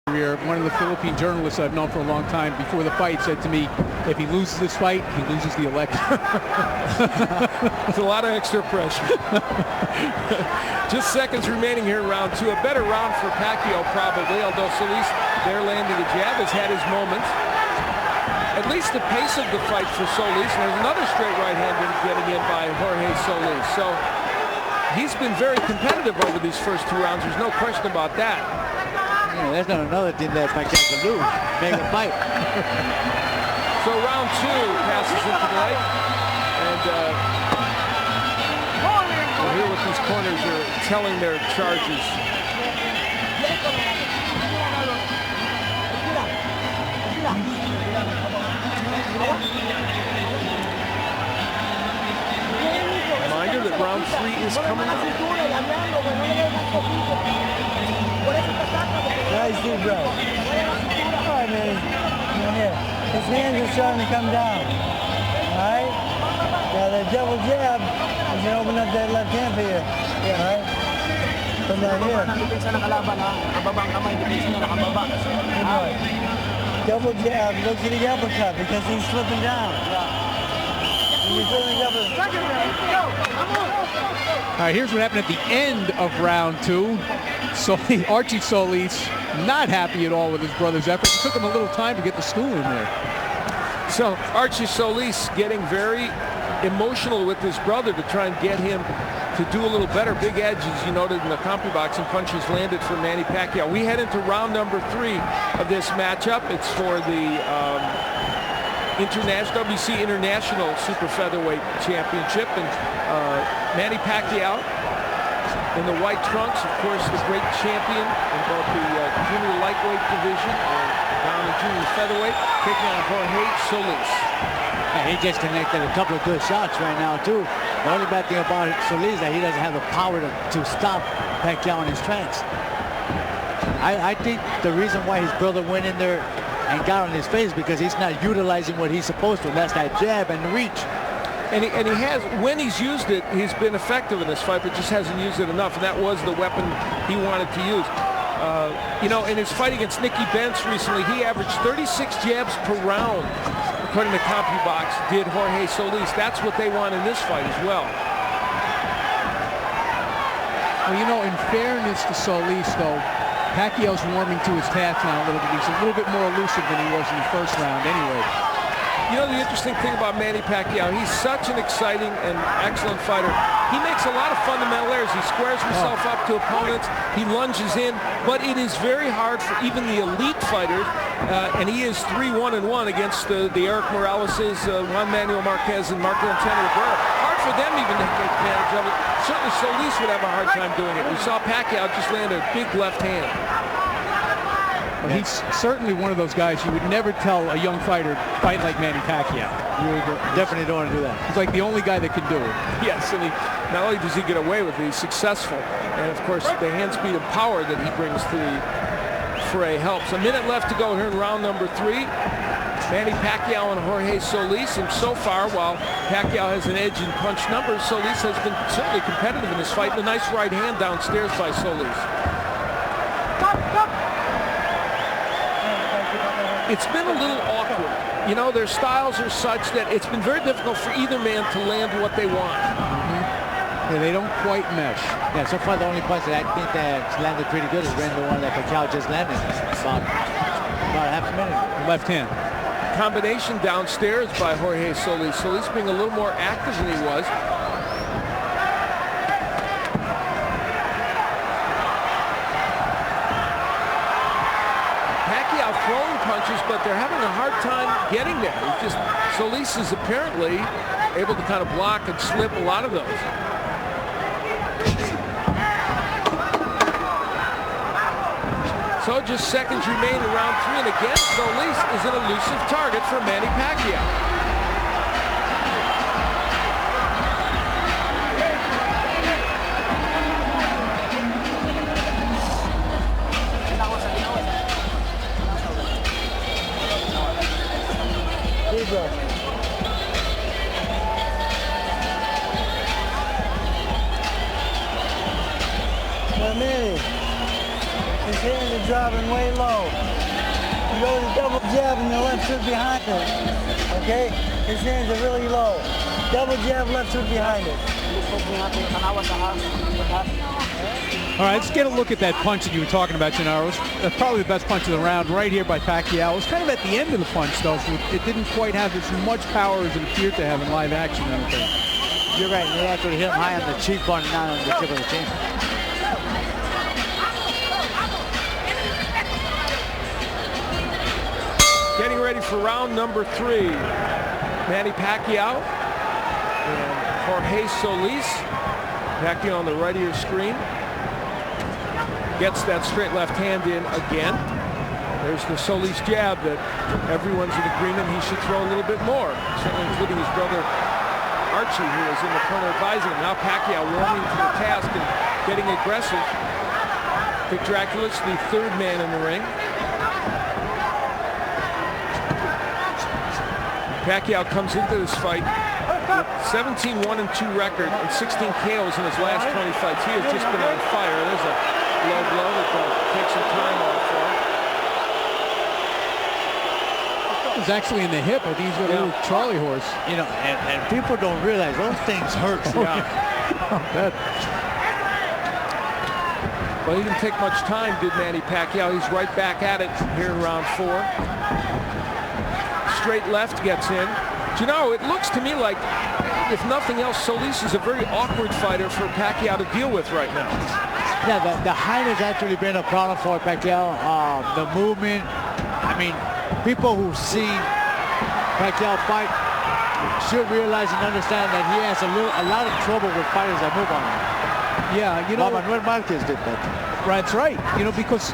career. One of the Philippine journalists I've known for a long time before the fight said to me, if he loses this fight, he loses the election. It's a lot of extra pressure. Just seconds remaining here in round two. A better round for Pacquiao probably, although Solis there landing a jab has had his moments. At least the pace of the fight for Solis. And there's another straight right hand getting in by Jorge Solis. So he's been very competitive over these first two rounds. There's no question about that. Yeah, that's not another thing that Pacquiao can do. Make a fight. So round two passes into the night. And we'll hear what these corners are telling their charges. Reminder that round three is coming up. Nice dude, bro. All right, man. Here. His hands are starting to come down. All right? Now the double jab is going to open up that left hand for you. Yeah, all right? From down here. Good boy. Double jab. Look at the uppercut because he's slipping down. You're feeling double. All right, here's what happened at the end of round two. Archie Solis not happy at all with his brother's efforts. It took him a little time to get the stool in there. So Archie Solis getting very emotional with his brother to try and get him to do a little better. Big edge, as you noted in the CompuBoxing, punches landed for Manny Pacquiao. We head into round number three of this matchup. It's for the WC International Super Featherweight Championship. And Manny Pacquiao in the white trunks, of course, the great champion in both the junior lightweight division and down in junior featherweight, taking on Jorge Solis. And he just connected a couple of good shots right now, too. The only bad thing about Solis is that he doesn't have the power to stop Pacquiao in his tracks. I think the reason why his brother went in there and got on his face because he's not utilizing what he's supposed to. That's that jab and the reach. And he has, when he's used it, he's been effective in this fight, but just hasn't used it enough. And that was the weapon he wanted to use. You know, in his fight against Nicky Benz recently, he averaged 36 jabs per round, according to CompuBox, did Jorge Solis. That's what they want in this fight as well. Well, you know, in fairness to Solis, though, Pacquiao's warming to his task now a little bit. He's a little bit more elusive than he was in the first round anyway. You know, the interesting thing about Manny Pacquiao, he's such an exciting and excellent fighter. He makes a lot of fundamental errors. He squares himself up to opponents. He lunges in, but it is very hard for even the elite fighters, and he is 3-1-1 against the Eric Moraleses, Juan Manuel Marquez, and Marco Antonio Rivera. Hard for them even to take advantage of it. Certainly Solis would have a hard time doing it. We saw Pacquiao just land a big left hand. Well, he's certainly one of those guys you would never tell a young fighter fight like Manny Pacquiao. You definitely don't want to do that. He's like the only guy that can do it. Yes, and not only does he get away with it, he's successful. And of course, the hand speed and power that he brings to the fray helps. A minute left to go here in round number three. Manny Pacquiao and Jorge Solis. And so far, while Pacquiao has an edge in punch numbers, Solis has been certainly competitive in this fight. And a nice right hand downstairs by Solis. It's been a little awkward. You know, their styles are such that it's been very difficult for either man to land what they want. Yeah, they don't quite mesh. Yeah, so far the only punch that I think that's landed pretty good is the one that Pacquiao just landed. About half a minute. Left hand. Combination downstairs by Jorge Solis. Solis being a little more active than he was. Throwing punches, but they're having a hard time getting there. It's just Solis is apparently able to kind of block and slip a lot of those. So just seconds remain in round three, and again, Solis is an elusive target for Manny Pacquiao. Manny, his his hands are dropping way low. He goes a double jab and the left hook behind it. Okay? His hands are really low. Double jab, left hook behind it. All right, let's get a look at that punch that you were talking about, Gennaro. That's probably the best punch of the round right here by Pacquiao. It was kind of at the end of the punch, though, so it didn't quite have as much power as it appeared to have in live action, I don't think. You're right. They actually hit him high on the cheekbone and not on the tip of the chin. Getting ready for round number 3. Manny Pacquiao and Jorge Solis. Pacquiao on the right of your screen. Gets that straight left hand in again. There's the Solis jab that everyone's in agreement he should throw a little bit more, certainly including his brother Archie, who is in the corner advising him. Now Pacquiao warming to the task and getting aggressive. Vic Dracula's the third man in the ring. Pacquiao comes into this fight with 17-1-2 record and 16 KOs in his last 20 fights. He has just been on fire. There's a low blow that takes some time off for him. It was actually in the hip. I think he's got a little Charlie horse. You know, and people don't realize those things hurt. Well, he didn't take much time, did Manny Pacquiao. He's right back at it here in round 4. Straight left gets in. Do you know, it looks to me like, if nothing else, Solis is a very awkward fighter for Pacquiao to deal with right now. Yeah, the height has actually been a problem for Pacquiao. The movement, I mean, people who see Pacquiao fight should realize and understand that he has a lot of trouble with fighters that move on him. Yeah, you know. Manuel Marquez did that. That's right. You know, because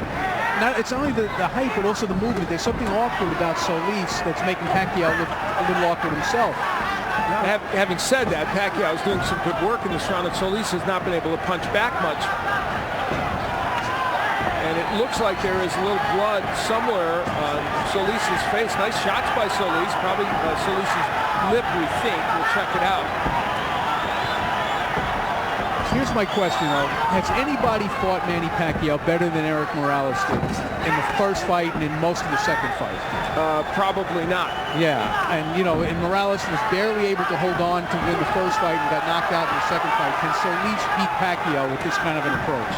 it's only the height, but also the movement. There's something awkward about Solis that's making Pacquiao look a little awkward himself. Having said that, Pacquiao is doing some good work in this round, and Solis has not been able to punch back much. And it looks like there is a little blood somewhere on Solis' face. Nice shots by Solis. Probably Solis' lip, we think. We'll check it out. Here's my question, though. Has anybody fought Manny Pacquiao better than Eric Morales did in the first fight and in most of the second fight? Probably not. Yeah, and, you know, and Morales was barely able to hold on to win the first fight and got knocked out in the second fight. Can Solis beat Pacquiao with this kind of an approach?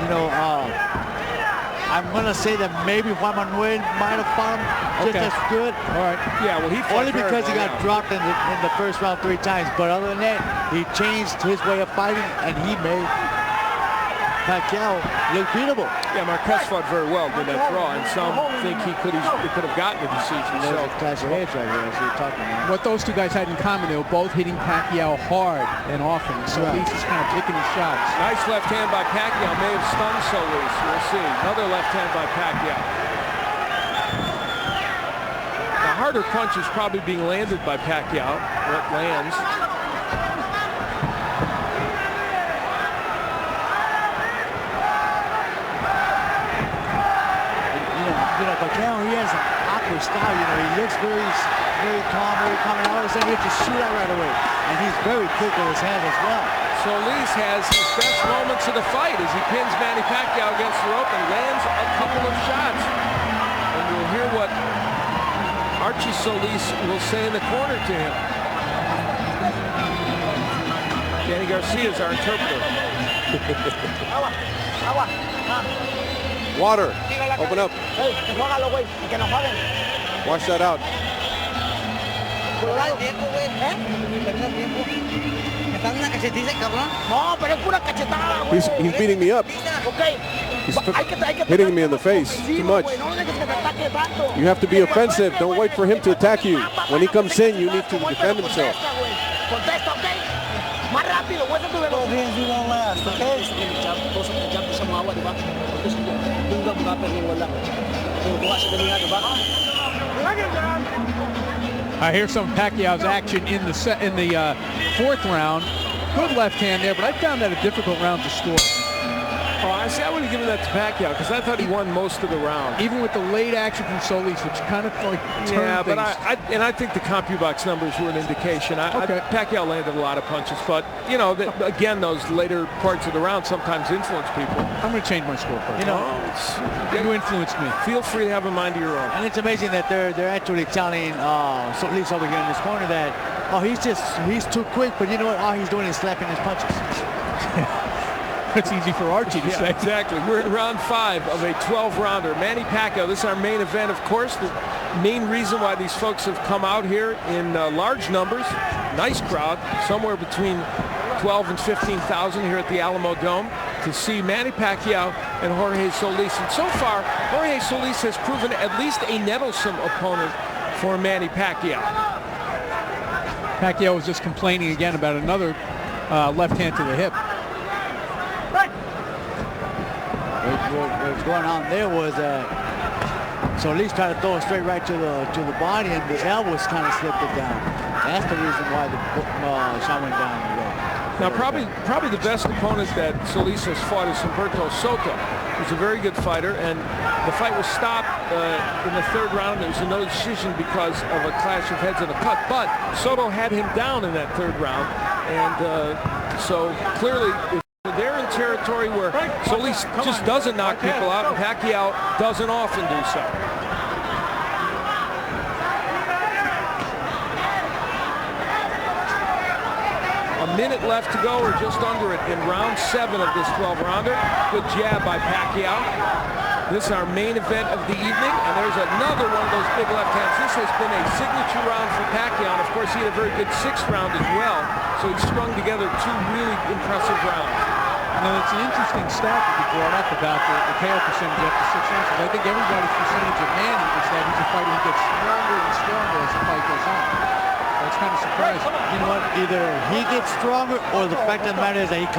You know, I'm going to say that maybe Juan Manuel might have fought him just as good. All right. Yeah, well, he fought only because he got dropped in the first round 3 times. But other than that, he changed his way of fighting, and he made Pacquiao look beatable. Yeah, Marquez fought very well in that draw, and some think he could have gotten a decision. There's a clash of heads right here, as you're talking about. What those two guys had in common, they were both hitting Pacquiao hard and often. Solis is kind of picking his shots. Nice left hand by Pacquiao. May have stunned Solis. We'll see. Another left hand by Pacquiao. The harder punch is probably being landed by Pacquiao. What lands? You know, Pacquiao, he has an awkward style. You know, he looks very calm, and all of a sudden he has to shoot out right away. And he's very quick with his hand as well. Solis has his best moments of the fight as he pins Manny Pacquiao against the rope and lands a couple of shots. And we'll hear what Archie Solis will say in the corner to him. Danny Garcia is our interpreter. Water. Open up. Wash that out. He's beating me up. He's hitting me in the face too much. You have to be offensive. Don't wait for him to attack you. When he comes in, you need to defend himself. Both hands you won't last, okay? Here's some Pacquiao's action in the 4th round. Good left hand there, but I found that a difficult round to score. Oh, I see. I would have given that to Pacquiao because I thought he won most of the round. Even with the late action from Solis, which kind of like turned but things. I think the CompuBox numbers were an indication. Pacquiao landed a lot of punches, but you know, again, those later parts of the round sometimes influence people. I'm going to change my score. You know, you influenced me. Feel free to have a mind of your own. And it's amazing that they're actually telling Solis over here in this corner that he's too quick, but you know what? All he's doing is slapping his punches. It's easy for Archie to say. Exactly. We're in round 5 of a 12-rounder. Manny Pacquiao, this is our main event, of course. The main reason why these folks have come out here in large numbers, nice crowd, somewhere between 12 and 15,000 here at the Alamodome to see Manny Pacquiao and Jorge Solis. And so far, Jorge Solis has proven at least a nettlesome opponent for Manny Pacquiao. Pacquiao was just complaining again about another left hand to the hip. What was going on there was Solis tried to throw it straight right to the body, and the elbows kind of slipped it down. That's the reason why the shot went down the road. Now, probably the best opponent that Solis has fought is Humberto Soto. He's a very good fighter, and the fight was stopped in the 3rd round. There was a no decision because of a clash of heads and a cut, but Soto had him down in that 3rd round, and so clearly they're in territory where Solis just doesn't knock people out, and Pacquiao doesn't often do so. A minute left to go, or just under it, in round 7 of this 12-rounder. Good jab by Pacquiao. This is our main event of the evening, and there's another one of those big left hands. This has been a signature round for Pacquiao, and of course he had a very good 6th round as well, so he strung together 2 really impressive rounds. Now, it's an interesting stat that you brought up about the KO percentage after 6 rounds. I think everybody's percentage of Manny is that he's a fighter who gets stronger and stronger as the fight goes on. That's kind of surprising. You know what? Either he gets stronger, or the fact of the matter is that he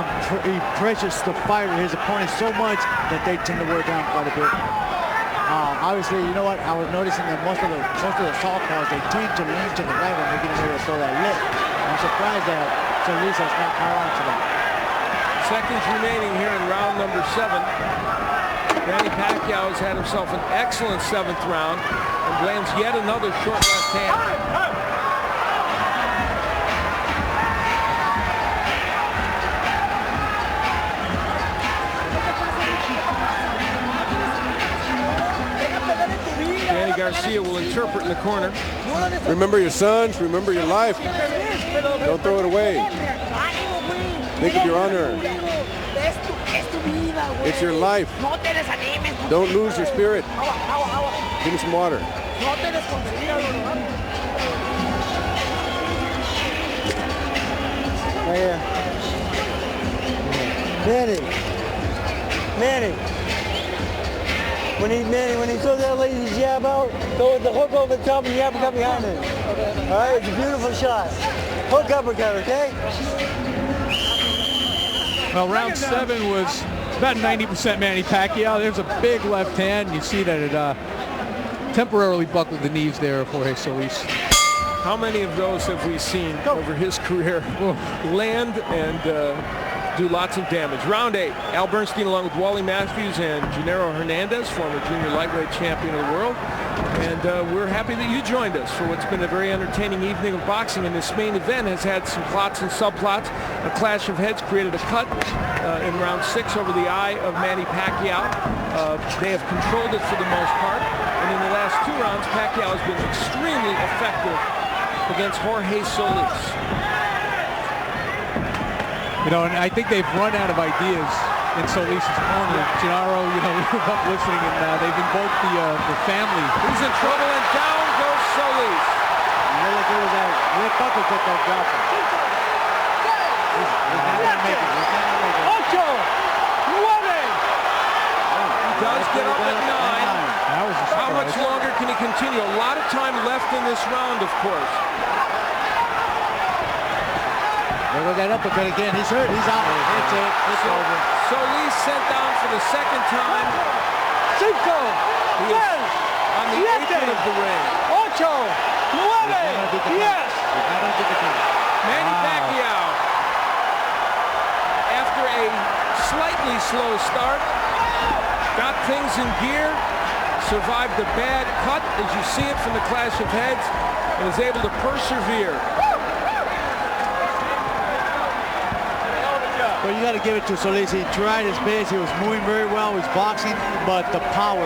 pressures the fighter, his opponent, so much that they tend to wear down quite a bit. Obviously, you know what? I was noticing that most of the southpaws, they tend to lean to the right when they're getting ready to throw that lift. I'm surprised that Solis has not caught on to that. Seconds remaining here in round number 7. Manny Pacquiao has had himself an excellent 7th round and lands yet another short left hand. Danny Garcia will interpret in the corner. Remember your sons, remember your life. Don't throw it away. Think of your honor. It's your life. Don't lose your spirit. Give me some water. Manny. When he throws that lazy jab out, go with the hook over the top and the uppercut behind it. All right, it's a beautiful shot. Hook uppercut, okay? Well, round 7 was about 90% Manny Pacquiao. There's a big left hand. You see that it temporarily buckled the knees there of Jorge Solis. How many of those have we seen over his career land and do lots of damage? Round 8, Al Bernstein along with Wally Matthews and Gennaro Hernandez, former junior lightweight champion of the world. And we're happy that you joined us for what's been a very entertaining evening of boxing. And this main event has had some plots and subplots. A clash of heads created a cut in round 6 over the eye of Manny Pacquiao. They have controlled it for the most part. And in the last 2 rounds, Pacquiao has been extremely effective against Jorge Solis. You know, and I think they've run out of ideas in Solis' corner. Gennaro, you know, we were up listening, and they've invoked the family. He's in trouble, and down goes Solis. Really good with that lip uppercut that dropped him. He's not going to make it. He's not going to make it. Ocho! Nueve! He does get up at 9. That was a surprise. How much longer can he continue? A lot of time left in this round, of course. There goes that uppercut again. He's hurt. He's out. It's it. It's over. Solis sent down for the 2nd time. Cinco! He is on the apron of the ring. Ocho! Nueve! Yes! Manny Pacquiao, after a slightly slow start. Got things in gear. Survived the bad cut, as you see it from the clash of heads, and is able to persevere. Well, you got to give it to Solis. He tried his best. He was moving very well. He was boxing, but the power